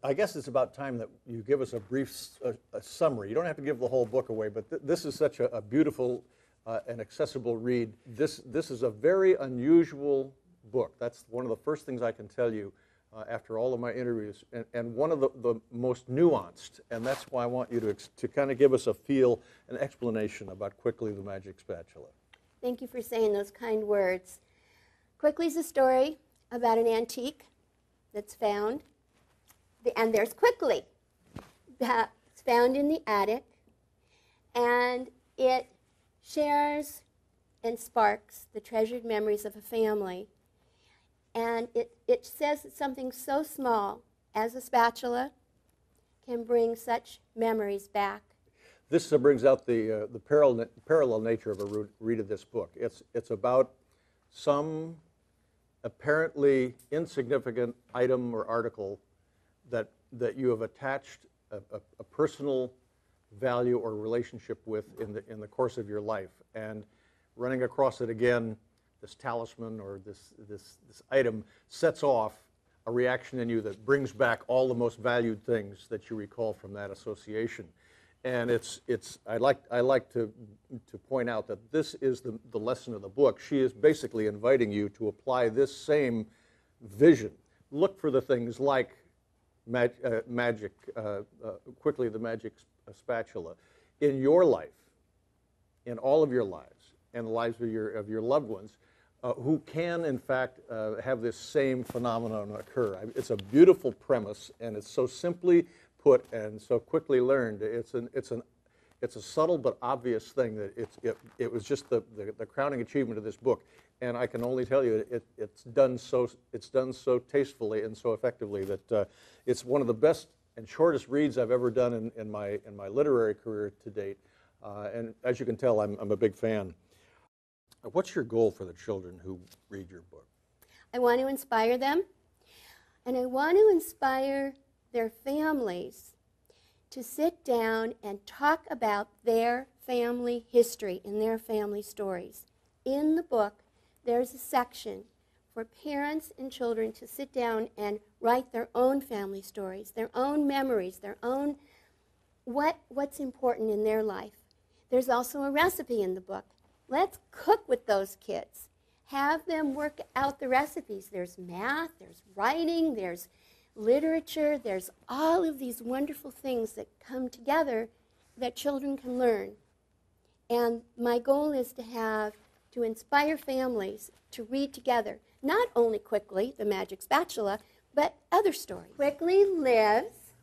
I guess it's about time that you give us a brief a summary. You don't have to give the whole book away, but this is such a beautiful and accessible read. This is a very unusual book. That's one of the first things I can tell you after all of my interviews, and one of the most nuanced, and that's why I want you to kind of give us a feel, an explanation about Quickly the Magic Spatula. Thank you for saying those kind words. Quickly's a story about an antique that's found, and there's Quickly that's found in the attic, and it shares and sparks the treasured memories of a family. And it says that something so small as a spatula can bring such memories back. This brings out the parallel nature of a read of this book. It's about some apparently insignificant item or article that you have attached a personal value or relationship with in the course of your life, and running across it again, this talisman or this item sets off a reaction in you that brings back all the most valued things that you recall from that association. And I like to point out that this is the lesson of the book. She is basically inviting you to apply this same vision. Look for the things like magic, Quickly the Magic Spatula, in your life, in all of your lives, and the lives of your loved ones, who can, in fact, have this same phenomenon occur. It's a beautiful premise, and it's so simply put and so quickly learned. It's a subtle but obvious thing that it was just the crowning achievement of this book. And I can only tell you it's done so tastefully and so effectively that it's one of the best and shortest reads I've ever done in my literary career to date. And as you can tell, I'm a big fan. What's your goal for the children who read your book? I want to inspire them, and I want to inspire their families to sit down and talk about their family history and their family stories. In the book, there's a section for parents and children to sit down and write their own family stories, their own memories, their own what's important in their life. There's also a recipe in the book. Let's cook with those kids. Have them work out the recipes. There's math, there's writing, there's literature, there's all of these wonderful things that come together that children can learn. And my goal is to inspire families to read together, not only Quickly, the Magic Spatula, but other stories. Quickly lives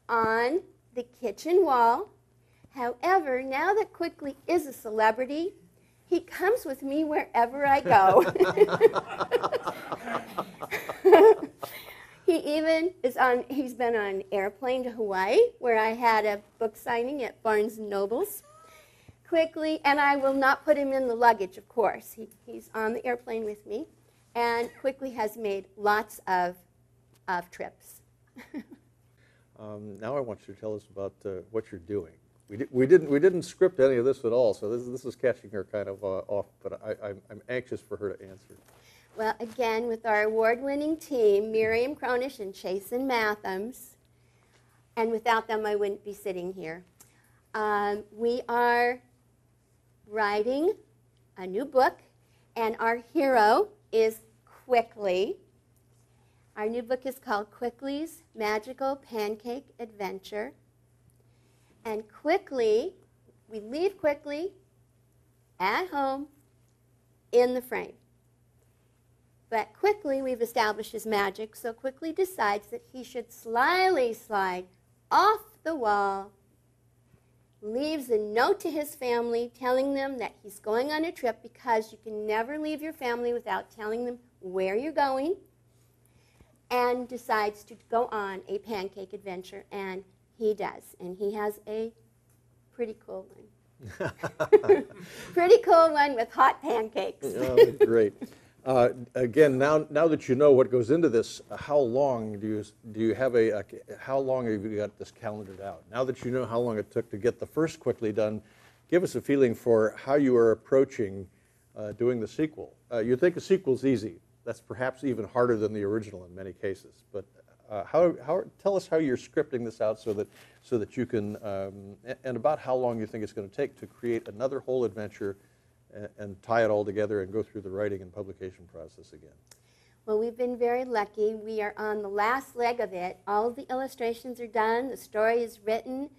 on the kitchen wall. However, now that Quickly is a celebrity, he comes with me wherever I go. He's been on an airplane to Hawaii, where I had a book signing at Barnes & Noble's. Quickly, and I will not put him in the luggage, of course. He's on the airplane with me, and Quickly has made lots of trips. Now I want you to tell us about what you're doing. We didn't script any of this at all, so this is catching her kind of off, but I'm anxious for her to answer. Well, again, with our award-winning team, Miriam, Kronish, and Chasen Mathams, and without them I wouldn't be sitting here. We are writing a new book, and our hero is Quickly. Our new book is called Quickly's Magical Pancake Adventure. And Quickly, we leave Quickly at home in the frame. But Quickly, we've established his magic, so Quickly decides that he should slyly slide off the wall, leaves a note to his family telling them that he's going on a trip, because you can never leave your family without telling them where you're going, and decides to go on a pancake adventure, and he does, and he has a pretty cool one. Pretty cool one with hot pancakes. Oh, great. Again, now that you know what goes into this, how long do you have how long have you got this calendared out? Now that you know how long it took to get the first Quickly done, give us a feeling for how you are approaching doing the sequel. You think a sequel's easy. That's perhaps even harder than the original in many cases. But tell us how you're scripting this out so that you can, and about how long you think it's going to take to create another whole adventure and tie it all together and go through the writing and publication process again. Well, we've been very lucky. We are on the last leg of it. All of the illustrations are done. The story is written.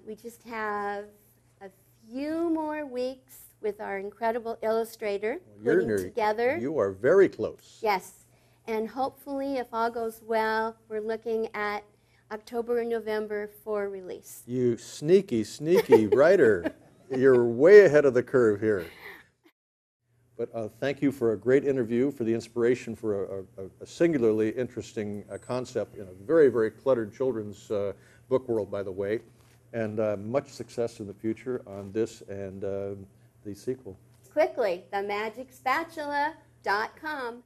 We just have a few more weeks with our incredible illustrator putting together. You are very close. Yes. And hopefully, if all goes well, we're looking at October or November for release. You sneaky, sneaky writer. You're way ahead of the curve here. But thank you for a great interview, for the inspiration for a singularly interesting concept in a very, very cluttered children's book world, by the way. And much success in the future on this and the sequel. Quickly, themagicspatula.com.